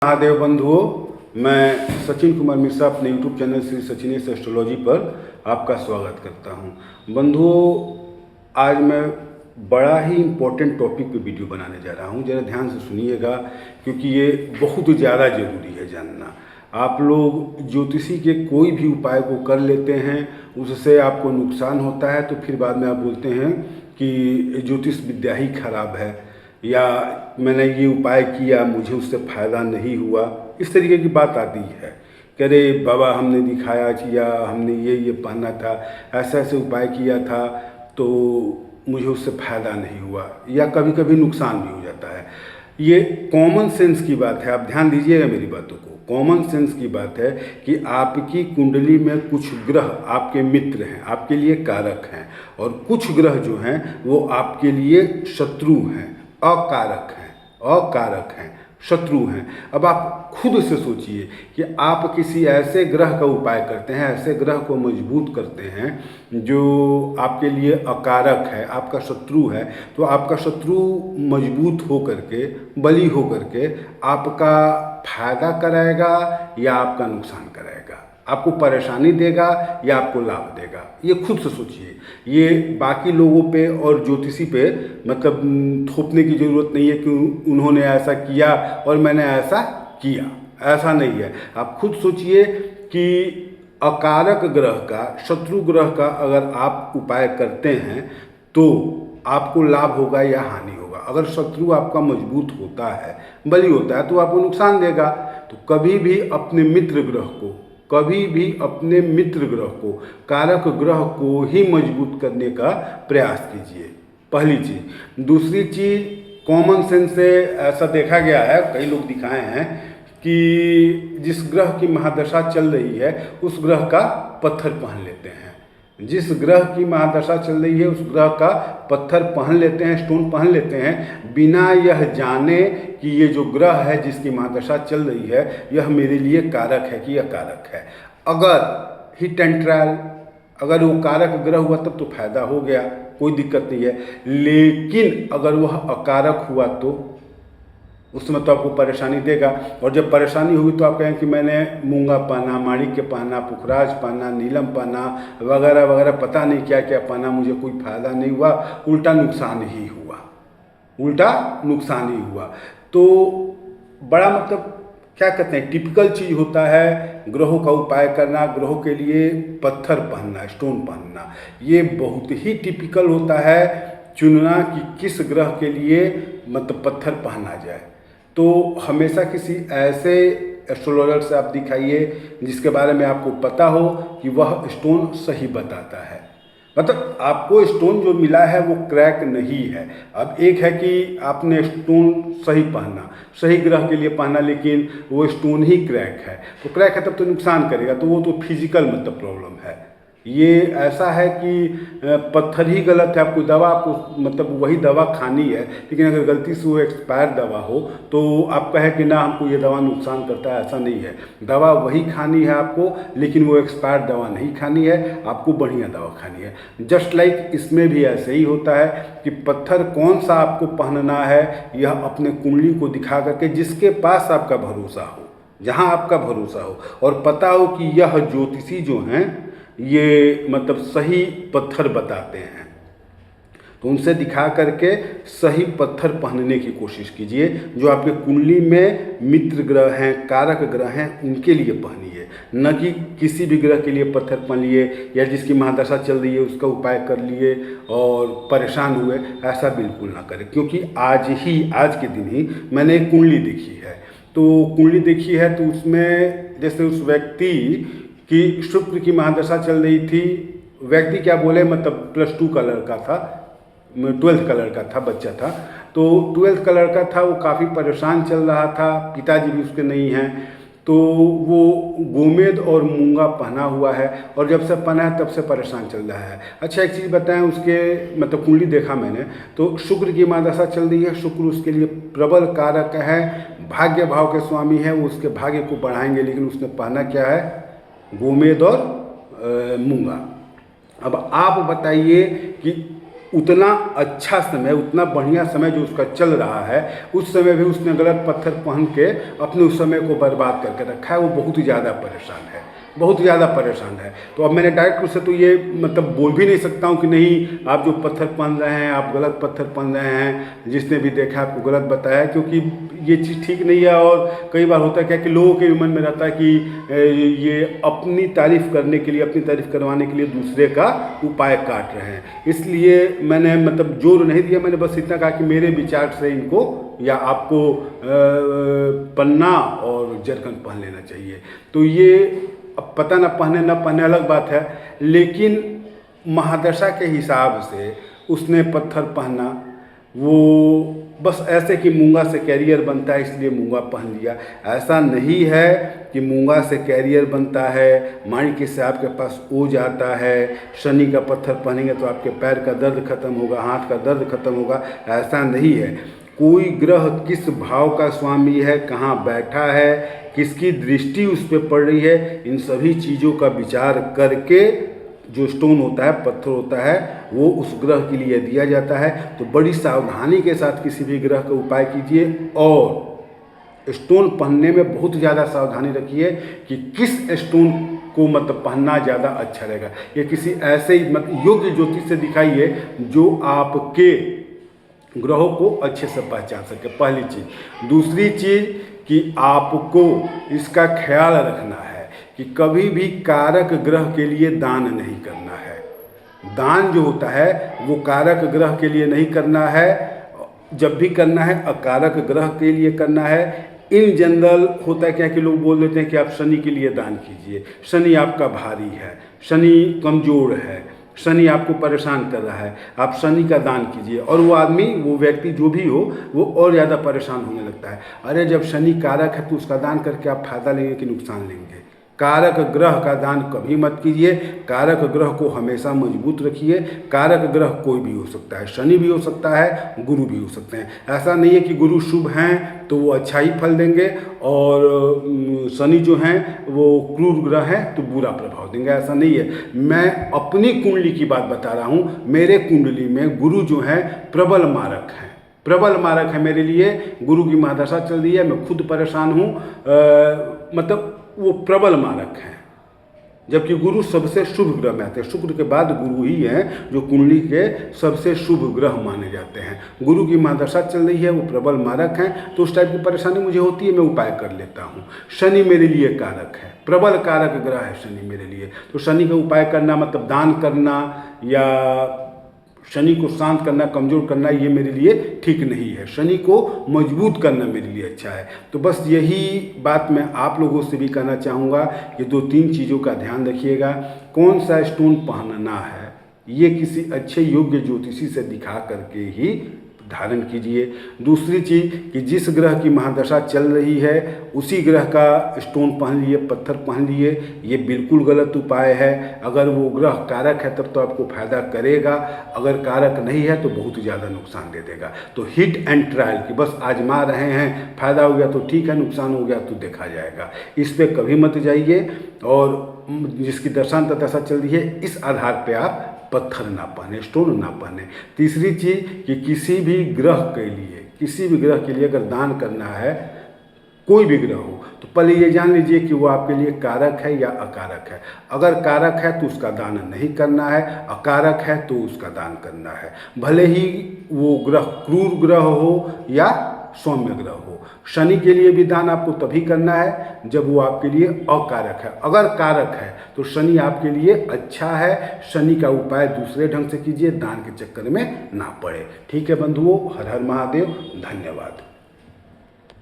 महादेव बंधुओं, मैं सचिन कुमार मिश्रा अपने YouTube channel Shri Sachinesh astrology पर आपका स्वागत करता हूं। बंधुओं, आज मैं बड़ा ही इम्पोर्टेंट टॉपिक पे वीडियो बनाने जा रहा हूं। ज़रा ध्यान से सुनिएगा क्योंकि ये बहुत ज़्यादा ज़रूरी है जानना। आप लोग ज्योतिषी के कोई भी उपाय को कर लेते हैं, उससे आपको नुकसान होता है, तो फिर बाद में आप बोलते हैं कि ज्योतिष विद्या ही खराब है, या मैंने ये उपाय किया मुझे उससे फ़ायदा नहीं हुआ। इस तरीके की बात आती है कि अरे बाबा हमने दिखाया किया, हमने ये पहना था, ऐसे ऐसे उपाय किया था तो मुझे उससे फ़ायदा नहीं हुआ, या कभी कभी नुकसान भी हो जाता है। ये कॉमन सेंस की बात है, आप ध्यान दीजिएगा मेरी बातों को। कॉमन सेंस की बात है कि आपकी कुंडली में कुछ ग्रह आपके मित्र हैं, आपके लिए कारक हैं, और कुछ ग्रह जो हैं वो आपके लिए शत्रु हैं, अकारक हैं, शत्रु हैं। अब आप खुद से सोचिए कि आप किसी ऐसे ग्रह का उपाय करते हैं, ऐसे ग्रह को मजबूत करते हैं जो आपके लिए अकारक है, आपका शत्रु है, तो आपका शत्रु मजबूत हो करके, बली हो करके आपका फायदा कराएगा या आपका नुकसान कराएगा, आपको परेशानी देगा या आपको लाभ देगा। ये खुद से सोचिए। ये बाकी लोगों पे और ज्योतिषी पे मतलब थोपने की ज़रूरत नहीं है कि उन्होंने ऐसा किया और मैंने ऐसा किया, ऐसा नहीं है। आप खुद सोचिए कि अकारक ग्रह का, शत्रु ग्रह का अगर आप उपाय करते हैं तो आपको लाभ होगा या हानि होगा। अगर शत्रु आपका मजबूत होता है, बली होता है, तो आपको नुकसान देगा। तो कभी भी अपने मित्र ग्रह को, कारक ग्रह को ही मजबूत करने का प्रयास कीजिए, पहली चीज़। दूसरी चीज़, कॉमन सेंस से ऐसा देखा गया है, कई लोग दिखाए हैं कि जिस ग्रह की महादशा चल रही है उस ग्रह का पत्थर पहन लेते हैं। जिस ग्रह की महादशा चल रही है उस ग्रह का पत्थर पहन लेते हैं, स्टोन पहन लेते हैं, बिना यह जाने कि ये जो ग्रह है जिसकी महादशा चल रही है यह मेरे लिए कारक है कि अकारक है। अगर हिट एंड ट्रायल, अगर वो कारक ग्रह हुआ तब तो फायदा हो गया, कोई दिक्कत नहीं है। लेकिन अगर वह अकारक हुआ तो उस समय तो आपको परेशानी देगा, और जब परेशानी हुई तो आप कहें कि मैंने मूंगा पहना, माणिक्य पहना, पुखराज पहना, नीलम पहना, वगैरह वगैरह, पता नहीं क्या क्या पहना, मुझे कोई फायदा नहीं हुआ, उल्टा नुकसान ही हुआ। तो बड़ा मतलब क्या कहते हैं, टिपिकल चीज़ होता है ग्रहों का उपाय करना, ग्रहों के लिए पत्थर पहनना, स्टोन पहनना। ये बहुत ही टिपिकल होता है चुनना कि किस ग्रह के लिए मतलब पत्थर पहना जाए। तो हमेशा किसी ऐसे एस्ट्रोलॉजर से आप दिखाइए जिसके बारे में आपको पता हो कि वह स्टोन सही बताता है, मतलब आपको स्टोन जो मिला है वो क्रैक नहीं है। अब एक है कि आपने स्टोन सही पहना, सही ग्रह के लिए पहना, लेकिन वो स्टोन ही क्रैक है, तो क्रैक है तब तो नुकसान करेगा, तो वो तो फिजिकल मतलब प्रॉब्लम है। ये ऐसा है कि पत्थर ही गलत है, आपको दवा, आपको मतलब वही दवा खानी है, लेकिन अगर गलती से वो एक्सपायर दवा हो तो आप कहें कि ना हमको ये दवा नुकसान करता है, ऐसा नहीं है। दवा वही खानी है आपको, लेकिन वो एक्सपायर दवा नहीं खानी है, आपको बढ़िया दवा खानी है। जस्ट लाइक इसमें भी ऐसे ही होता है कि पत्थर कौन सा आपको पहनना है यह अपने कुंडली को दिखा करके, जिसके पास आपका भरोसा हो, जहाँ आपका भरोसा हो और पता हो कि यह ज्योतिषी जो हैं ये मतलब सही पत्थर बताते हैं, तो उनसे दिखा करके सही पत्थर पहनने की कोशिश कीजिए। जो आपके कुंडली में मित्र ग्रह हैं, कारक ग्रह हैं, उनके लिए पहनिए, न कि किसी भी ग्रह के लिए पत्थर पहन लिए या जिसकी महादशा चल रही है उसका उपाय कर लिए और परेशान हुए। ऐसा बिल्कुल ना करें, क्योंकि आज के दिन ही मैंने एक कुंडली देखी है। तो कुंडली देखी है तो उसमें जैसे उस व्यक्ति कि शुक्र की महादशा चल रही थी, व्यक्ति क्या बोले मतलब +2 का लड़का था, 12th का लड़का था, बच्चा था, तो 12th का लड़का था, वो काफ़ी परेशान चल रहा था, पिताजी भी उसके नहीं हैं, तो वो गोमेद और मूंगा पहना हुआ है, और जब से पहना है तब से परेशान चल रहा है। अच्छा एक चीज़ बताएं, उसके मतलब कुंडली देखा मैंने तो शुक्र की महादशा चल रही है, शुक्र उसके लिए प्रबल कारक है, भाग्य भाव के स्वामी है, वो उसके भाग्य को बढ़ाएंगे, लेकिन उसने पहना क्या है, गोमेद और मूंगा। अब आप बताइए कि उतना अच्छा समय, उतना बढ़िया समय जो उसका चल रहा है, उस समय भी उसने गलत पत्थर पहन के अपने उस समय को बर्बाद करके रखा है। वो बहुत ही ज़्यादा परेशान है, बहुत ज़्यादा परेशान है। तो अब मैंने डायरेक्ट उससे तो ये मतलब बोल भी नहीं सकता हूँ कि नहीं आप जो पत्थर पहन रहे हैं आप गलत पत्थर पहन रहे हैं, जिसने भी देखा आपको गलत बताया, क्योंकि ये चीज़ ठीक नहीं है। और कई बार होता है क्या कि लोगों के मन में रहता है कि ये अपनी तारीफ़ करने के लिए, अपनी तारीफ़ करवाने के लिए दूसरे का उपाय काट रहे हैं। इसलिए मैंने मतलब जोर नहीं दिया, मैंने बस इतना कहा कि मेरे विचार से इनको या आपको पन्ना और जरकन पहन लेना चाहिए। तो ये अब पता ना पहने अलग बात है, लेकिन महादशा के हिसाब से उसने पत्थर पहना, वो बस ऐसे कि मूंगा से कैरियर बनता है इसलिए मूंगा पहन लिया। ऐसा नहीं है कि मूंगा से कैरियर बनता है, माणिक्य से आपके पास ओज आता है, शनि का पत्थर पहनेंगे तो आपके पैर का दर्द खत्म होगा, हाथ का दर्द खत्म होगा, ऐसा नहीं है। कोई ग्रह किस भाव का स्वामी है, कहाँ बैठा है, किसकी दृष्टि उस पर पड़ रही है, इन सभी चीज़ों का विचार करके जो स्टोन होता है, पत्थर होता है, वो उस ग्रह के लिए दिया जाता है। तो बड़ी सावधानी के साथ किसी भी ग्रह का उपाय कीजिए और स्टोन पहनने में बहुत ज़्यादा सावधानी रखिए कि किस स्टोन को मतलब पहनना ज़्यादा अच्छा रहेगा। ये किसी ऐसे ही मतलब योग्य ज्योतिष से दिखाइए जो आपके ग्रहों को अच्छे से पहचान सके, पहली चीज़। दूसरी चीज़ कि आपको इसका ख्याल रखना है कि कभी भी कारक ग्रह के लिए दान नहीं करना है। दान जो होता है वो कारक ग्रह के लिए नहीं करना है, जब भी करना है अकारक ग्रह के लिए करना है। इन जनरल होता है क्या कि लोग बोल देते हैं कि आप शनि के लिए दान कीजिए, शनि आपका भारी है, शनि कमज़ोर है, शनि आपको परेशान कर रहा है, आप शनि का दान कीजिए। और वो आदमी, वो व्यक्ति जो भी हो, वो और ज़्यादा परेशान होने लगता है। अरे जब शनि कारक है तो उसका दान करके आप फायदा लेंगे कि नुकसान लेंगे? कारक ग्रह का दान कभी मत कीजिए। कारक ग्रह को हमेशा मजबूत रखिए। कारक ग्रह कोई भी हो सकता है, शनि भी हो सकता है, गुरु भी हो सकते हैं। ऐसा नहीं है कि गुरु शुभ हैं तो वो अच्छा ही फल देंगे और शनि जो हैं वो क्रूर ग्रह हैं तो बुरा प्रभाव देंगे, ऐसा नहीं है। मैं अपनी कुंडली की बात बता रहा हूँ। मेरे कुंडली में गुरु जो हैं प्रबल मारक हैं, प्रबल मारक है मेरे लिए। गुरु की महादशा चल रही है, मैं खुद परेशान हूँ, मतलब वो प्रबल मारक हैं। जबकि गुरु सबसे शुभ ग्रह में आते हैं, शुक्र के बाद गुरु ही हैं जो कुंडली के सबसे शुभ ग्रह माने जाते हैं। गुरु की महादशा चल रही है, वो प्रबल मारक हैं, तो उस टाइप की परेशानी मुझे होती है, मैं उपाय कर लेता हूँ। शनि मेरे लिए कारक है, प्रबल कारक ग्रह है शनि मेरे लिए। तो शनि का उपाय करना मतलब दान करना या शनि को शांत करना, कमज़ोर करना, ये मेरे लिए ठीक नहीं है। शनि को मजबूत करना मेरे लिए अच्छा है। तो बस यही बात मैं आप लोगों से भी कहना चाहूँगा कि 2-3 चीज़ों का ध्यान रखिएगा। कौन सा स्टोन पहनना है ये किसी अच्छे योग्य ज्योतिषी से दिखा करके ही धारण कीजिए। दूसरी चीज़ कि जिस ग्रह की महादशा चल रही है उसी ग्रह का स्टोन पहन लिए, पत्थर पहन लिए, ये बिल्कुल गलत उपाय है। अगर वो ग्रह कारक है तब तो आपको फायदा करेगा, अगर कारक नहीं है तो बहुत ज़्यादा नुकसान दे देगा। तो हिट एंड ट्रायल कि बस आजमा रहे हैं, फायदा हो गया तो ठीक है, नुकसान हो गया तो देखा जाएगा, इस पर कभी मत जाइए। और जिसकी दशा चल रही है इस आधार पर आप पत्थर ना पहने, स्टोन ना पहने। तीसरी चीज़ कि किसी भी ग्रह के लिए अगर दान करना है, कोई भी ग्रह हो, तो पहले ये जान लीजिए कि वो आपके लिए कारक है या अकारक है। अगर कारक है तो उसका दान नहीं करना है, अकारक है तो उसका दान करना है। भले ही वो ग्रह क्रूर ग्रह हो या सौम्य ग्रह हो। शनि के लिए भी दान आपको तभी करना है जब वो आपके लिए अकारक है। अगर कारक है तो शनि आपके लिए अच्छा है। शनि का उपाय दूसरे ढंग से कीजिए, दान के चक्कर में ना पड़े। ठीक है बंधुओं, हर हर महादेव, धन्यवाद।